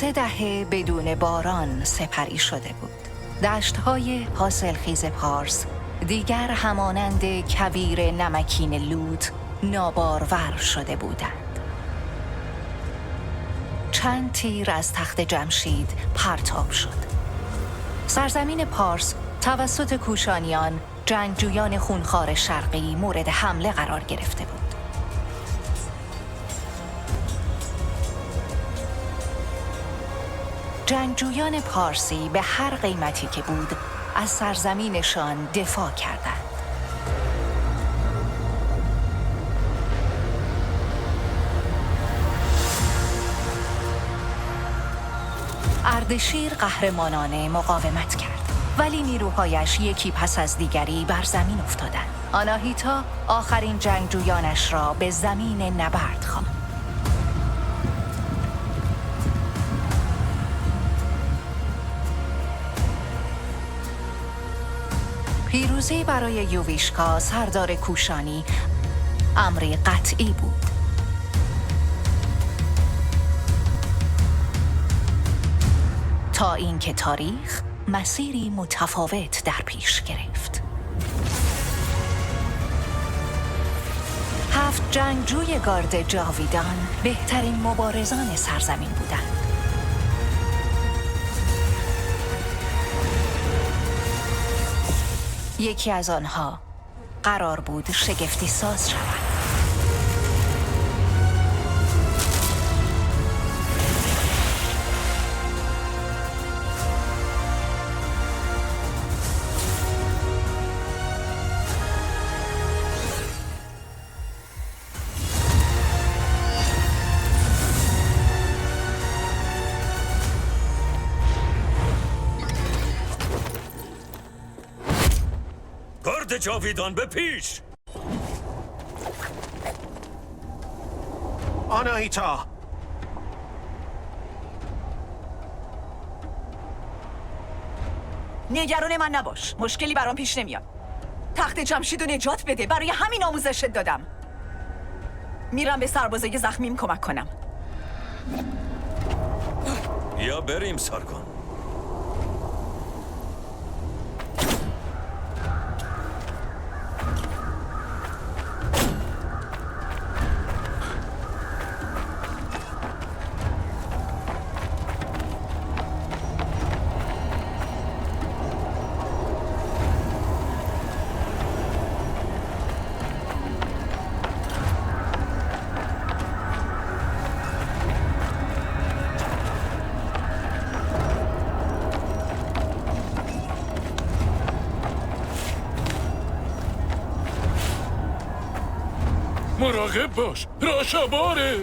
3 دهه بدون باران سپری شده بود. دشت‌های حاصلخیز پارس دیگر همانند کویر نمکین لوط نابارور شده بودند. چند تیر از تخت جمشید پرتاب شد. سرزمین پارس توسط کوشانیان، جنگجویان خونخوار شرقی، مورد حمله قرار گرفته بود. جنگجویان پارسی به هر قیمتی که بود از سرزمینشان دفاع کردند. اردشیر قهرمانانه مقاومت کرد، ولی نیروهایش یکی پس از دیگری بر زمین افتادند. آناهیتا آخرین جنگجویانش را به زمین نبرد خواند. پیروزی برای یوویشکا سردار کوشانی امری قطعی بود. تا اینکه تاریخ مسیری متفاوت در پیش گرفت. 7 جنگجوی گارد جاویدان بهترین مبارزان سرزمین بودند. یکی از آنها قرار بود شگفتی ساز شود. گارد جاویدان به پیش! آناهیتا! نگران من نباش، مشکلی برام پیش نمیاد. تخت جمشید رو نجات بده، برای همین آموزشت دادم. میرم به سربازای زخمیم کمک کنم. یا بریم سارگون. مراقب باش، راشاباره!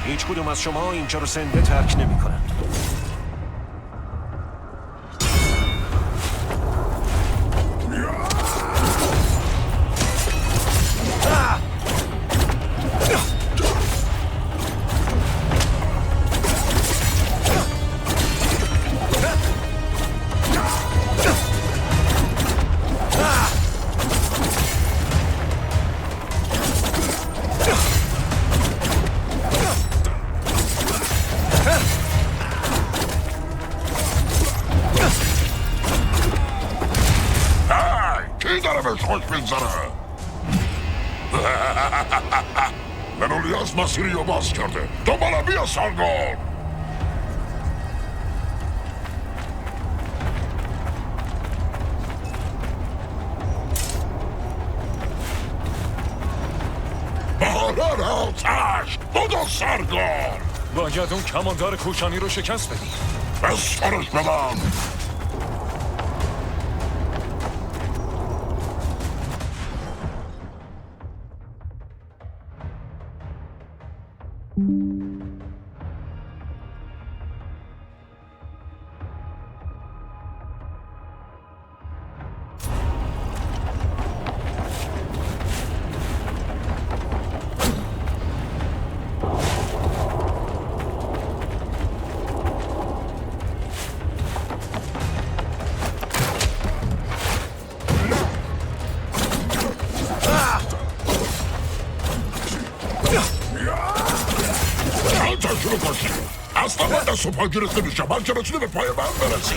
هیچ کدوم از شما اینجا رو زنده ترک نمی کنند. خوش بگذره. منولیاس مسیری رو باز کرده. دنبالا بیا سارگون. باران آتش بدو سارگون. باید اون کماندار کوشانی رو شکست بدی. بسپرش بدم. خودشونو کشید. اصلا من دست و پا گرفته میشم، بلکه بتونی به پای من برسی.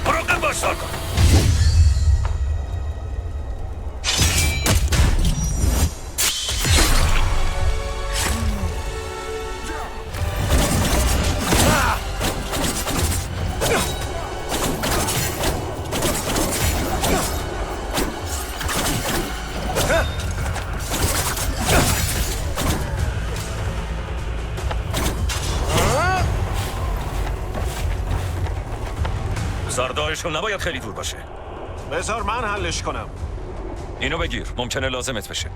مراقب باش سارگون. زردهایشون نباید خیلی دور باشه. بذار من حلش کنم. اینو بگیر، ممکنه لازمت بشه.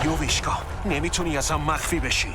یوویشکا نمیتونی ازم مخفی بشی.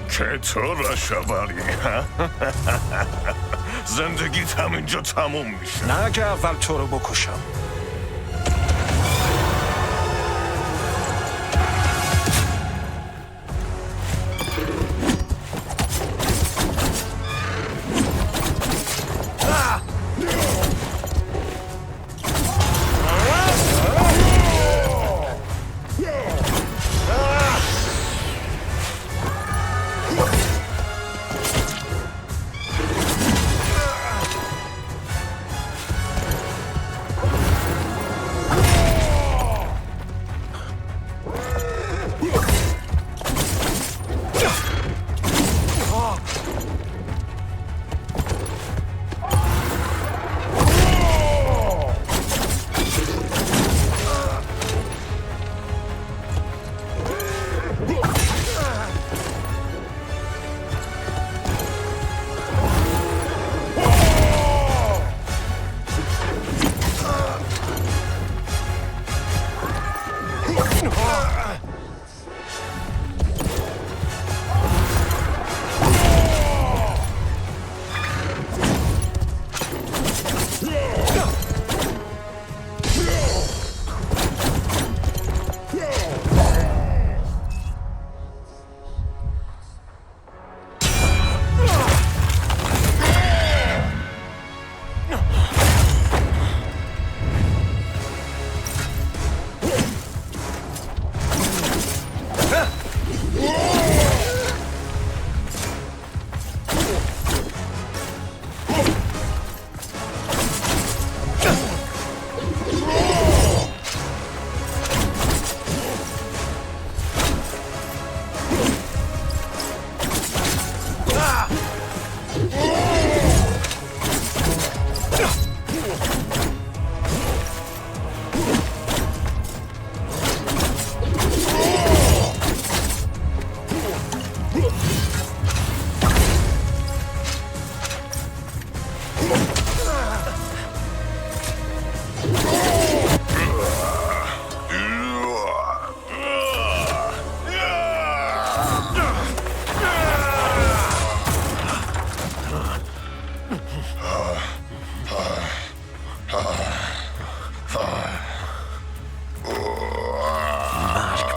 چطور رشواری؟ زندگیت همینجا تموم میشه. نه اگه اول تو رو بکشم.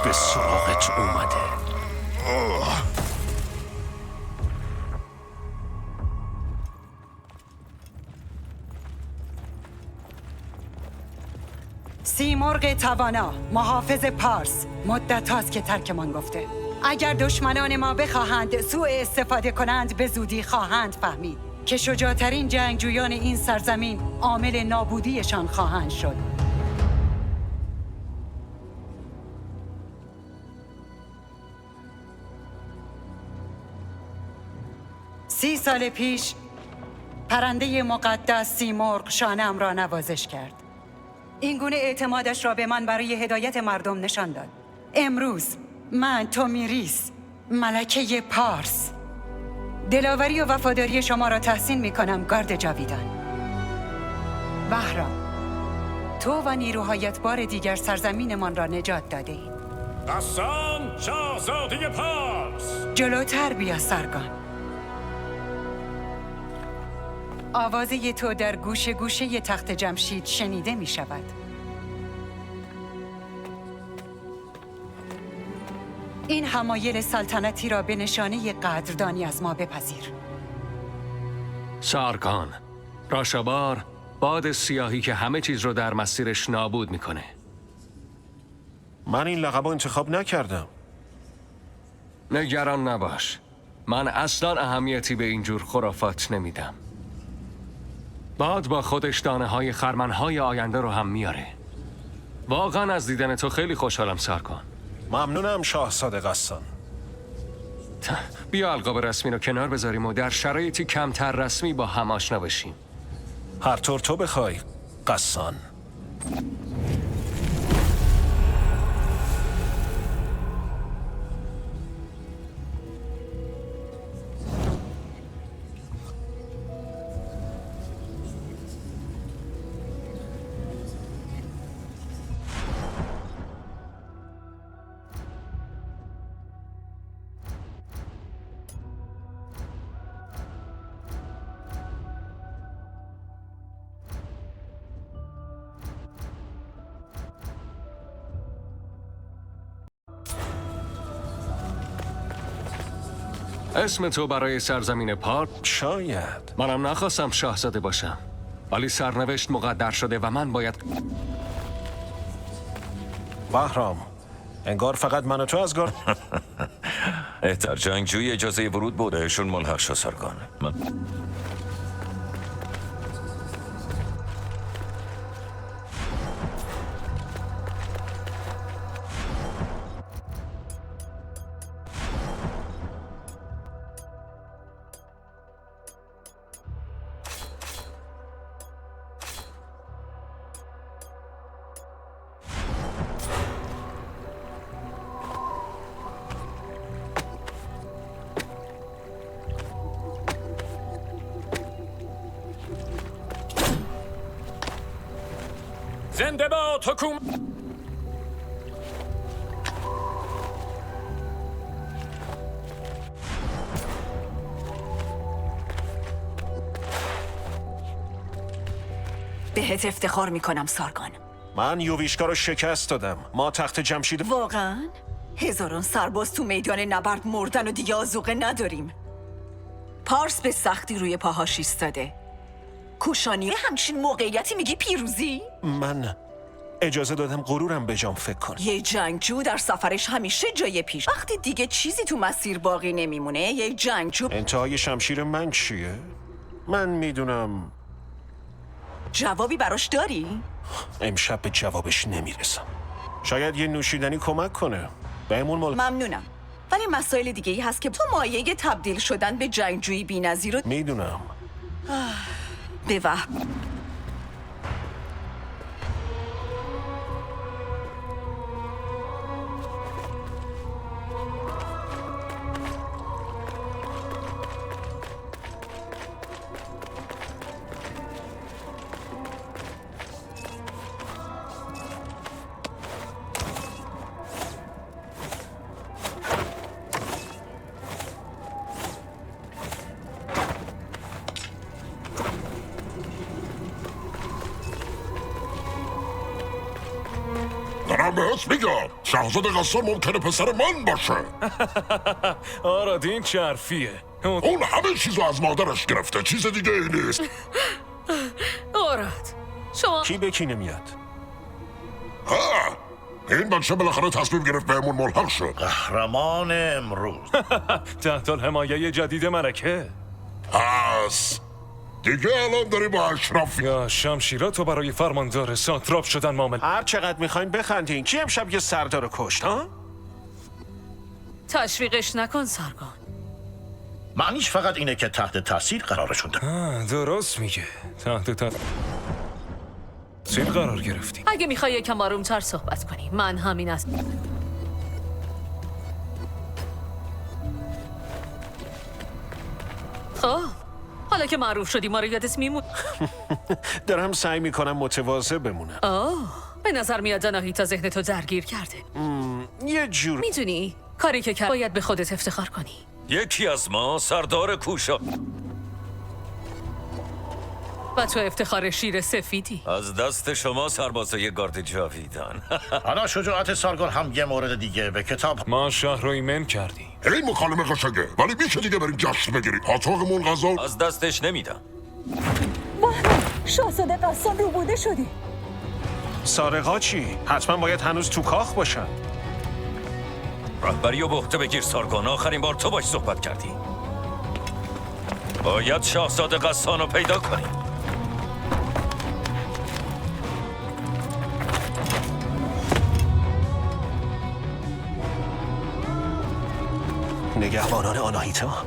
به سراغت اومده. سیمرغ توانا، محافظ پارس، مدت هاست که ترکمان گفته. اگر دشمنان ما بخواهند سوء استفاده کنند به زودی خواهند فهمید که شجاعترین جنگجویان این سرزمین عامل نابودیشان خواهند شد. سی سال پیش پرنده مقدس سیمرغ شانه‌ام را نوازش کرد. این گونه اعتمادش را به من برای هدایت مردم نشان داد. امروز من تومیریس، ملکه پارس، دلاوری و وفاداری شما را تحسین می کنم گارد جاویدان. بهرام، تو و نیروهایت بار دیگر سرزمینمان را نجات داده اید. غسان شاهزاده پارس. جلوتر بیا سرگان. آوازه تو در گوشه گوشه تخت جمشید شنیده می شود. این حمایل سلطنتی را به نشانه قدردانی از ما بپذیر. سارگان، راشابار، باد سیاهی که همه چیز رو در مسیرش نابود میکنه. من این لقب انتخاب نکردم. نگران نباش. من اصلا اهمیتی به اینجور خرافات نمیدم. باد با خودش دانه های خرمن های آینده رو هم میاره. واقعا از دیدن تو خیلی خوشحالم سارگان. ممنونم شاهزاده غسان. بیا القاب رسمی رو کنار بذاریم و در شرایطی کمتر رسمی با هم آشنا بشیم. هر طور تو بخوای غسان. اسم تو برای سرزمین پارس؟ شاید. منم نخواستم شاهزاده باشم، ولی سرنوشت مقدر شده و من باید... بهرام، انگار فقط من و تو از گارد. احتر جنگجوی اجازه ورود بودهشون ملحق شد سارگان. من زنده باد حکومت. بهت افتخار میکنم سارگان. من یوویشکا رو شکست دادم. ما تخت جمشید. واقعا؟ هزاران سرباز تو میدان نبرد مردن و دیگه آذوقه نداریم. پارس به سختی روی پاهاش ایستاده. کوشانی همچین موقعیتی میگی پیروزی؟ من اجازه دادم غرورم به جام فکر کنه. یه جنگجو در سفرش همیشه جای پیش. وقتی دیگه چیزی تو مسیر باقی نمیمونه یه جنگجو انتهای شمشیر من چیه؟ من میدونم. جوابی براش داری؟ امشب به جوابش نمیرسم. شاید یه نوشیدنی کمک کنه. بهمون ممنونم. ولی مسائل دیگه ای هست که تو مایه تبدیل شدن به جنگجویی بی‌نظیر رو میدونم. به وهم. راست میگم. شاهزاده غسان ممکنه پسر من باشه. آراد این چه حرفیه؟ اون همه چیزو از مادرش گرفته، چیز دیگه ای نیست. آراد شما کی به کی نمیاد؟ این بچه بالاخره تصمیم گرفت بهمون ملحق شد. قهرمان امروز. تحت الحمایه جدید ملکه. پس دیگه الان داری با اشرف. یا شمشیراتو برای فرماندار ساتراپ شدن معامله. هر چقدر میخواین بخندین. کی امشب یه سردار کشت ها؟ تشویقش نکن سارگون. معنیش فقط اینه که تحت تاثیر قرارشون داد. درست میگه. تحت تاثیر قرار گرفتیم. اگه میخوای یکم آرومتر صحبت کنی من همین است. خب حالا که معروف شدی ما رو یادت میمون. دارم سعی میکنم متواضع بمونم. به نظر میاد آناهیتا ذهنتو درگیر کرده. یه جور میدونی کاری که کرد باید به خودت افتخار کنی. یکی از ما سردار کوشا. و تو افتخار شیر سفیدی. از دست شما سربازای گارد جاویدان. حالا شجاعت سارگون هم یه مورد دیگه به کتاب. ما شهر رو ایمن کردیم. این مکالمه قشنگه، ولی میشه دیگه بریم جشن بگیریم. پاتوقمون غذا. از دستش نمیدم. شاهزاده قسام رو بوده شدی. سارقا چی؟ حتما باید هنوز تو کاخ باشن. رهبری و به عهده بگیر سارگون. آخرین بار تو باش صحبت کردی. باید شاهزاده غسان رو پیدا کنیم. نگهبانان آناهیتا؟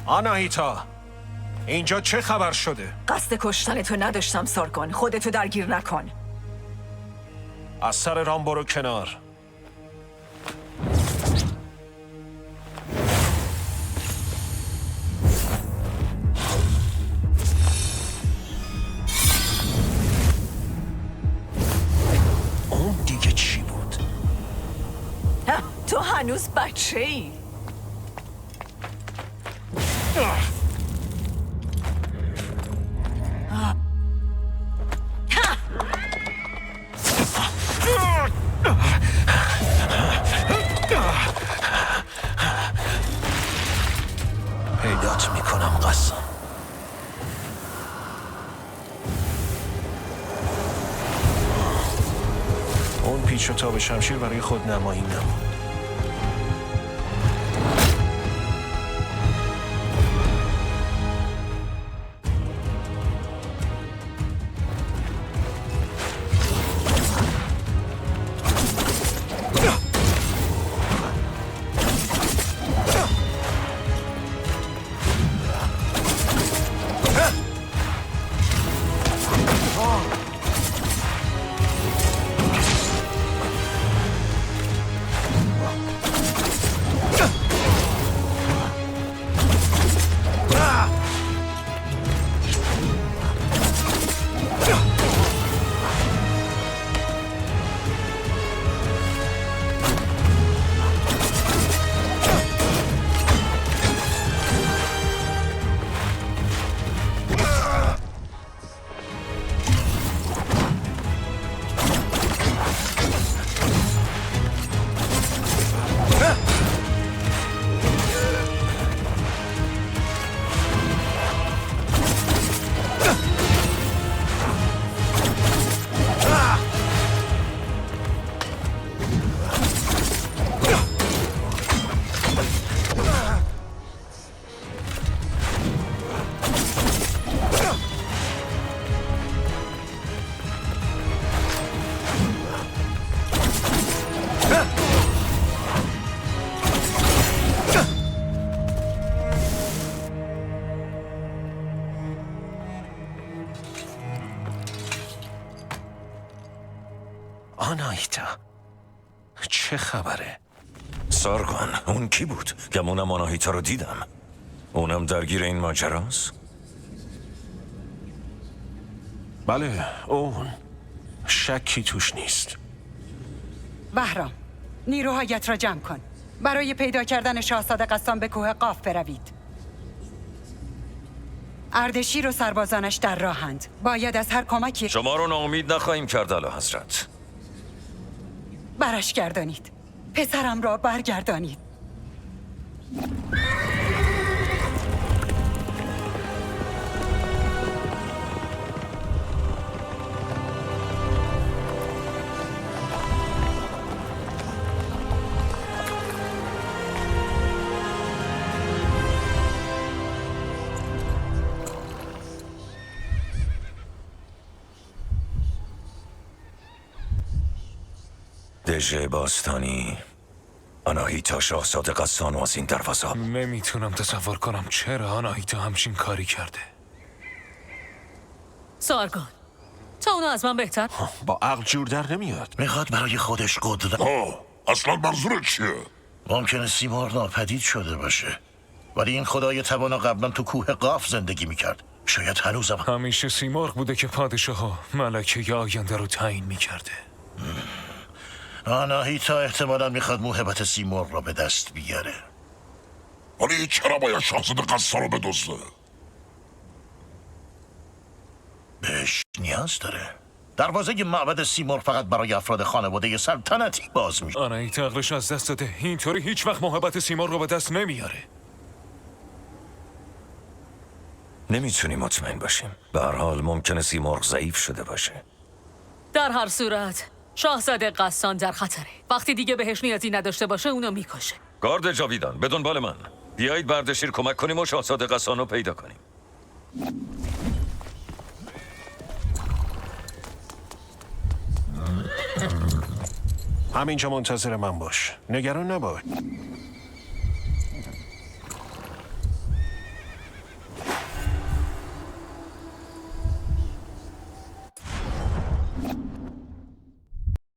آناهیتا، اینجا چه خبر شده؟ قصد کشتن تو نداشتم سارگون. خودتو درگیر نکن. از سر رام برو کنار. اون دیگه چی بود؟ تو هنوز بچه ای. پیدات میکنم قسم. اون پیچ و تاب شمشیر برای خود نمایی نبود. آناهیتا چه خبره؟ سارگون، اون کی بود؟ گمونم آناهیتا رو دیدم. اونم درگیر این ماجراست؟ بله اون شکی توش نیست. بهرام، نیروهایت را جمع کن. برای پیدا کردن شاهزاده قسان به کوه قاف بروید. اردشیر و سربازانش در راهند. باید از هر کمکی شما رو ناامید نخواهیم کرد اعلی حضرت. برش گردانید. پسرم را برگردانید. دژ باستانی، آناهیتا شاهزاده قسان از این دروازه. نمیتونم تصور کنم چرا آناهیتا همچین کاری کرده. سارگون، تا اونو از من بهتر. با عقل جور در نمیاد. میخواد برای خودش قدرت. اصلا منظورت چیه؟ ممکنه سیمور ناپدید شده باشه، ولی این خدای توانا قبلا تو کوه قاف زندگی میکرد. شاید هنوزم همیشه سیمرغ بوده که پادشاه ها ملکه آینده رو تعیین میکرده. آناهیتا احتمالا میخواد موهبت سیمور را به دست بیاره. ولی چرا باید شاهزاده قصه رو بدزده؟ بهش نیاز داره. دروازه معبد سیمور فقط برای افراد خانواده سلطنتی باز میشه. آناهیتا عقلش از دست داده. اینطوری هیچ وقت موهبت سیمرغ رو به دست نمیاره. نمیتونیم مطمئن باشیم. به هر حال ممکنه سیمرغ ضعیف شده باشه. در هر صورت شاهزاده قسان در خطره. وقتی دیگه بهش نیازی نداشته باشه اونو میکشه. گارد جاویدان، به دنبال من. بیایید بردشیر کمک کنیم و شاهزاده قسان رو پیدا کنیم. همینجا منتظر من باش. نگران نباش.